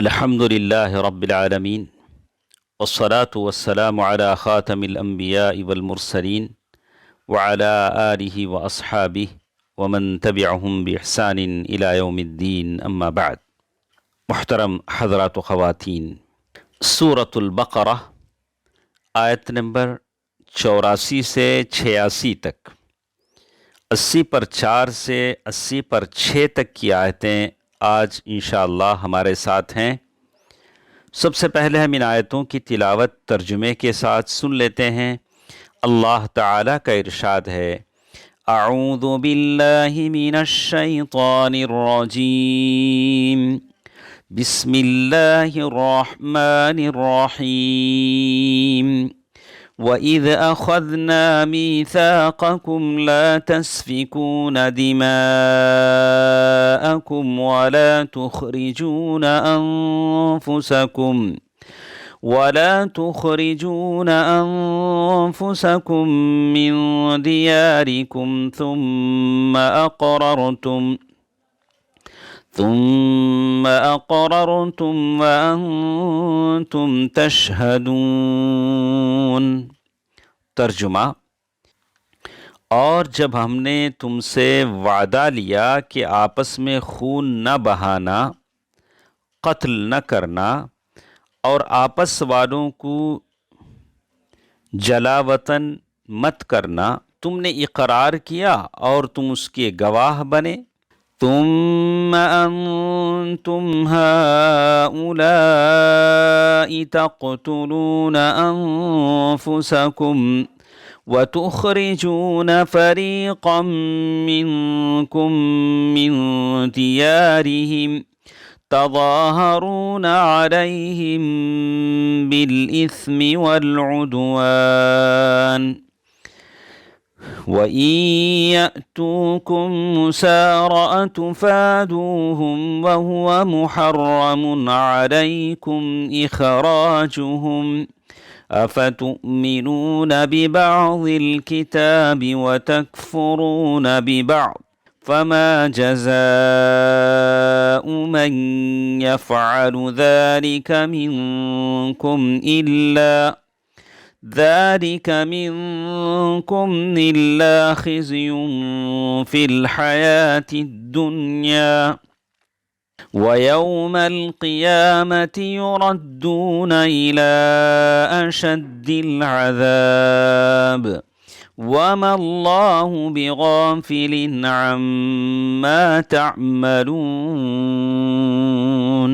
الحمد للہ رب العالمین والصلاة والسلام على خاتم الانبیاء والمرسلین وعلى آلہ واصحابہ ومن تبعہم بإحسان الى یوم الدین اما بعد۔ محترم حضرات و خواتین، سورۃ البقرہ آیت نمبر 84 سے 86 تک، 80 پر 4 سے 80 پر 6 تک کی آیتیں آج انشاءاللہ ہمارے ساتھ ہیں۔ سب سے پہلے ہم ان آیتوں کی تلاوت ترجمے کے ساتھ سن لیتے ہیں۔ اللہ تعالیٰ کا ارشاد ہے، اعوذ باللہ من الشیطان الرجیم، بسم اللہ الرحمن الرحیم، وَإِذْ أَخَذْنَا مِيثَاقَكُمْ لَا تَسْفِكُونَ دِمَاءَكُمْ وَلَا تُخْرِجُونَ أَنفُسَكُمْ مِنْ دِيَارِكُمْ ثُمَّ أَقْرَرْتُمْ وَأَنْتُمْ تَشْهَدُونَ۔ ترجمہ: اور جب ہم نے تم سے وعدہ لیا کہ آپس میں خون نہ بہانا، قتل نہ کرنا اور آپس والوں کو جلا وطن مت کرنا، تم نے اقرار کیا اور تم اس کے گواہ بنے۔ ثم أنتم هؤلاء تقتلون أنفسكم وتخرجون فريقا منكم من ديارهم تظاهرون عليهم بالإثم والعدوان وَإِن يَأْتُوكُمْ مُسَارَعَةً فَادُوهُمْ وَهُوَ مُحَرَّمٌ عَلَيْكُمْ إِخْرَاجُهُمْ أَفَتُؤْمِنُونَ بِبَعْضِ الْكِتَابِ وَتَكْفُرُونَ بِبَعْضٍ فَمَا جَزَاءُ مَنْ يَفْعَلُ ذَلِكَ منكم إلا خزي في الحياة الدنيا ويوم القيامة يردون إلى أشد العذاب وما الله بغافل عما تعملون۔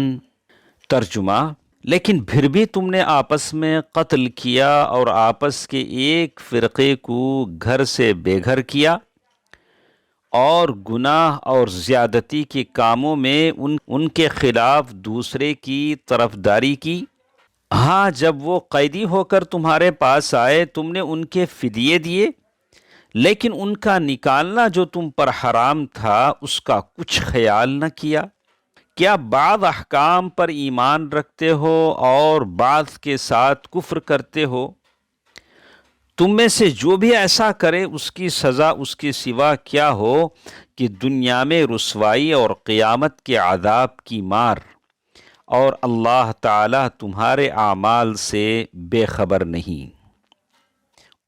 ترجمہ: لیکن پھر بھی تم نے آپس میں قتل کیا اور آپس کے ایک فرقے کو گھر سے بے گھر کیا اور گناہ اور زیادتی کے کاموں میں ان کے خلاف دوسرے کی طرفداری کی۔ ہاں، جب وہ قیدی ہو کر تمہارے پاس آئے تم نے ان کے فدیے دیے، لیکن ان کا نکالنا جو تم پر حرام تھا اس کا کچھ خیال نہ کیا۔ کیا بعض احکام پر ایمان رکھتے ہو اور بعض کے ساتھ کفر کرتے ہو؟ تم میں سے جو بھی ایسا کرے اس کی سزا اس کے سوا کیا ہو کہ دنیا میں رسوائی اور قیامت کے عذاب کی مار، اور اللہ تعالی تمہارے اعمال سے بے خبر نہیں۔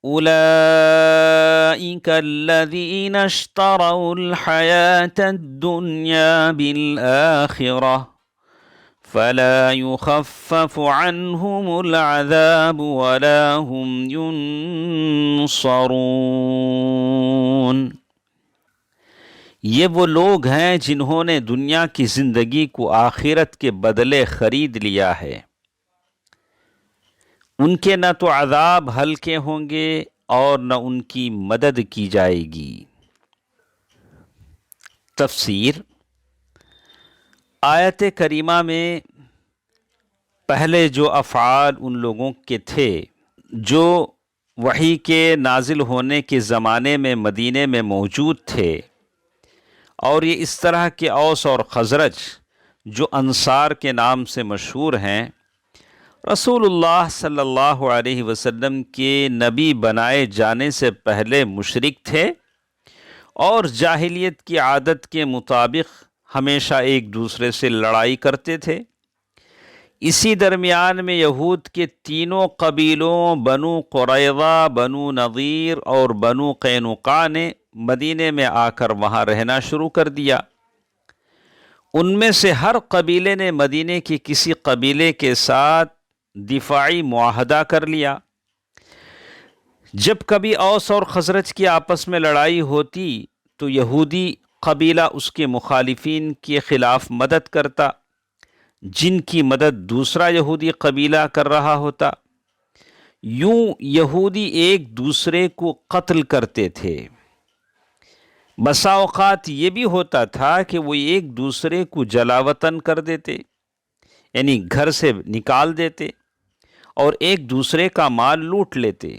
أولئك الذين اشتروا الحياة الدنيا بالآخرة فلا يخفف عنهم العذاب ولا هم ينصرون۔ یہ وہ لوگ ہیں جنہوں نے دنیا کی زندگی کو آخرت کے بدلے خرید لیا ہے، ان کے نہ تو عذاب ہلکے ہوں گے اور نہ ان کی مدد کی جائے گی۔ تفسیر: آیت کریمہ میں پہلے جو افعال ان لوگوں کے تھے جو وحی کے نازل ہونے کے زمانے میں مدینے میں موجود تھے، اور یہ اس طرح کے اوس اور خزرج جو انصار کے نام سے مشہور ہیں، رسول اللہ صلی اللہ علیہ وسلم کے نبی بنائے جانے سے پہلے مشرک تھے اور جاہلیت کی عادت کے مطابق ہمیشہ ایک دوسرے سے لڑائی کرتے تھے۔ اسی درمیان میں یہود کے تینوں قبیلوں بنو قریظہ، بنو نضیر اور بنو قینقاع نے مدینے میں آ کر وہاں رہنا شروع کر دیا۔ ان میں سے ہر قبیلے نے مدینے کے کسی قبیلے کے ساتھ دفاعی معاہدہ کر لیا۔ جب کبھی اوس اور خزرج کی آپس میں لڑائی ہوتی تو یہودی قبیلہ اس کے مخالفین کے خلاف مدد کرتا، جن کی مدد دوسرا یہودی قبیلہ کر رہا ہوتا۔ یوں یہودی ایک دوسرے کو قتل کرتے تھے۔ بسا اوقات یہ بھی ہوتا تھا کہ وہ ایک دوسرے کو جلا وطن کر دیتے، یعنی گھر سے نکال دیتے اور ایک دوسرے کا مال لوٹ لیتے۔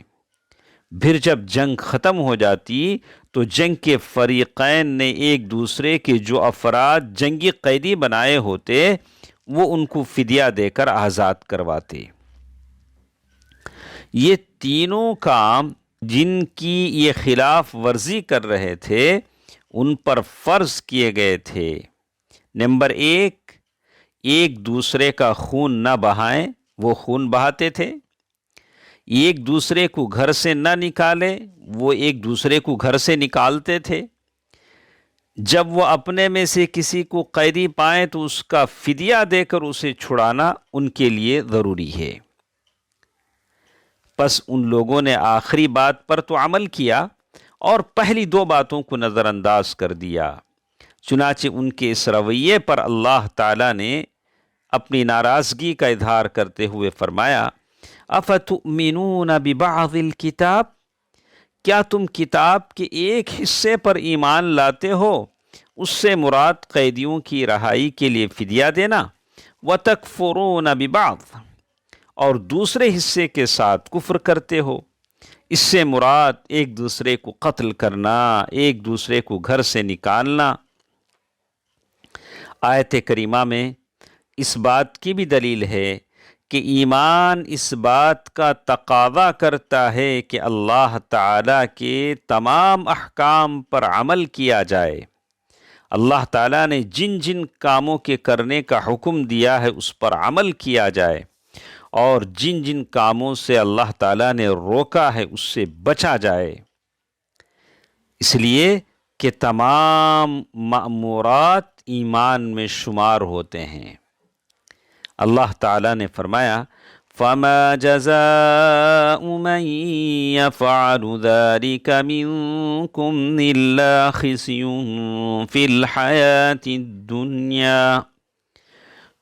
پھر جب جنگ ختم ہو جاتی تو جنگ کے فریقین نے ایک دوسرے کے جو افراد جنگی قیدی بنائے ہوتے وہ ان کو فدیہ دے کر آزاد کرواتے۔ یہ تینوں کام جن کی یہ خلاف ورزی کر رہے تھے ان پر فرض کیے گئے تھے۔ نمبر ایک، ایک دوسرے کا خون نہ بہائیں، وہ خون بہاتے تھے۔ ایک دوسرے کو گھر سے نہ نکالے، وہ ایک دوسرے کو گھر سے نکالتے تھے۔ جب وہ اپنے میں سے کسی کو قیدی پائیں تو اس کا فدیہ دے کر اسے چھڑانا ان کے لیے ضروری ہے۔ پس ان لوگوں نے آخری بات پر تو عمل کیا اور پہلی دو باتوں کو نظر انداز کر دیا۔ چنانچہ ان کے اس رویے پر اللہ تعالیٰ نے اپنی ناراضگی کا اظہار کرتے ہوئے فرمایا، افتؤمنون ببعض الکتاب، کیا تم کتاب کے ایک حصے پر ایمان لاتے ہو؟ اس سے مراد قیدیوں کی رہائی کے لیے فدیہ دینا، وتکفرون ببعض، اور دوسرے حصے کے ساتھ کفر کرتے ہو۔ اس سے مراد ایک دوسرے کو قتل کرنا، ایک دوسرے کو گھر سے نکالنا۔ آیت کریمہ میں اس بات کی بھی دلیل ہے کہ ایمان اس بات کا تقاضا کرتا ہے کہ اللہ تعالیٰ کے تمام احکام پر عمل کیا جائے۔ اللہ تعالیٰ نے جن جن کاموں کے کرنے کا حکم دیا ہے اس پر عمل کیا جائے، اور جن جن کاموں سے اللہ تعالیٰ نے روکا ہے اس سے بچا جائے، اس لیے کہ تمام مأمورات ایمان میں شمار ہوتے ہیں۔ اللہ تعالیٰ نے فرمایا، فَمَا جَزَاءُ مَن يَفْعَلُ ذَلِكَ مِنكُمْ إِلَّا خِزْيٌ فِي الْحَيَاةِ الدُّنْيَا،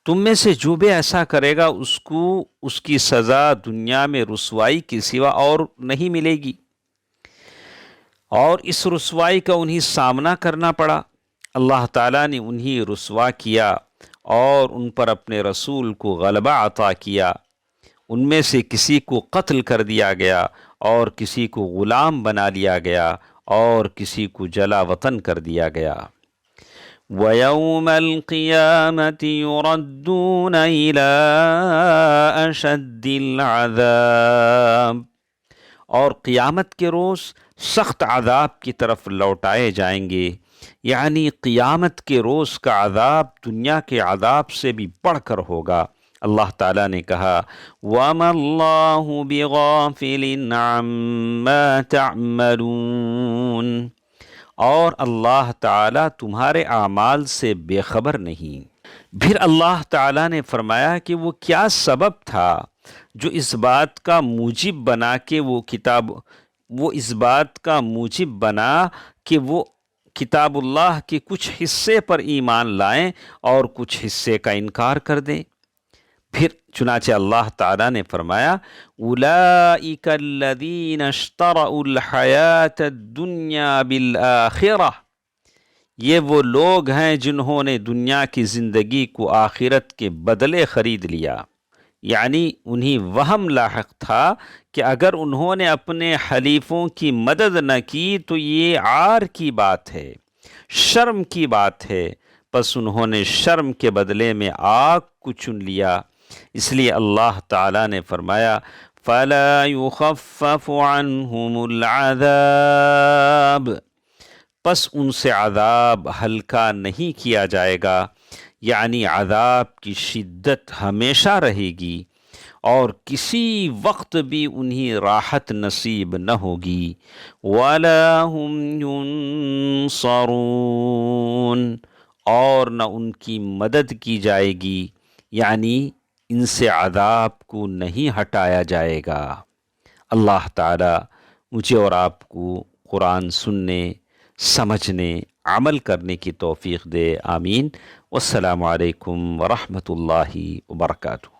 تم میں سے جو بھی ایسا کرے گا اس کو اس کی سزا دنیا میں رسوائی کے سوا اور نہیں ملے گی، اور اس رسوائی کا انہیں سامنا کرنا پڑا۔ اللہ تعالیٰ نے انہیں رسوا کیا اور ان پر اپنے رسول کو غلبہ عطا کیا۔ ان میں سے کسی کو قتل کر دیا گیا اور کسی کو غلام بنا لیا گیا اور کسی کو جلا وطن کر دیا گیا۔ وَيَوْمَ الْقِيَامَةِ يُرَدُّونَ إِلَىٰ أَشَدِّ الْعَذَابِ، اور قیامت کے روز سخت عذاب کی طرف لوٹائے جائیں گے، یعنی قیامت کے روز کا عذاب دنیا کے عذاب سے بھی بڑھ کر ہوگا۔ اللہ تعالیٰ نے کہا، وَمَا اللَّهُ بِغَافِلٍ عَمَّا تَعْمَلُونَ، اور اللہ تعالیٰ تمہارے اعمال سے بے خبر نہیں۔ پھر اللہ تعالیٰ نے فرمایا کہ وہ کیا سبب تھا جو اس بات کا موجب بنا کہ وہ کتاب اللہ کے کچھ حصے پر ایمان لائیں اور کچھ حصے کا انکار کر دیں۔ پھر چنانچہ اللہ تعالیٰ نے فرمایا، اولئک الذین اشتروا الحیاۃ الدنیا بالآخرہ، یہ وہ لوگ ہیں جنہوں نے دنیا کی زندگی کو آخرت کے بدلے خرید لیا۔ یعنی انہیں وہم لاحق تھا کہ اگر انہوں نے اپنے حلیفوں کی مدد نہ کی تو یہ عار کی بات ہے، شرم کی بات ہے، پس انہوں نے شرم کے بدلے میں آگ کو چن لیا۔ اس لیے اللہ تعالیٰ نے فرمایا، فَلَا يُخَفَّفُ عَنْهُمُ الْعَذَابُ، پس ان سے عذاب ہلکا نہیں کیا جائے گا، یعنی عذاب کی شدت ہمیشہ رہے گی اور کسی وقت بھی انہیں راحت نصیب نہ ہوگی. وَلَا هُمْ يُنصَرُونَ، اور نہ ان کی مدد کی جائے گی، یعنی ان سے عذاب کو نہیں ہٹایا جائے گا. اللہ تعالی مجھے اور آپ کو قرآن سننے، سمجھنے، عمل کرنے کی توفیق دے. آمین. والسلام علیکم ورحمۃ اللہ وبرکاتہ.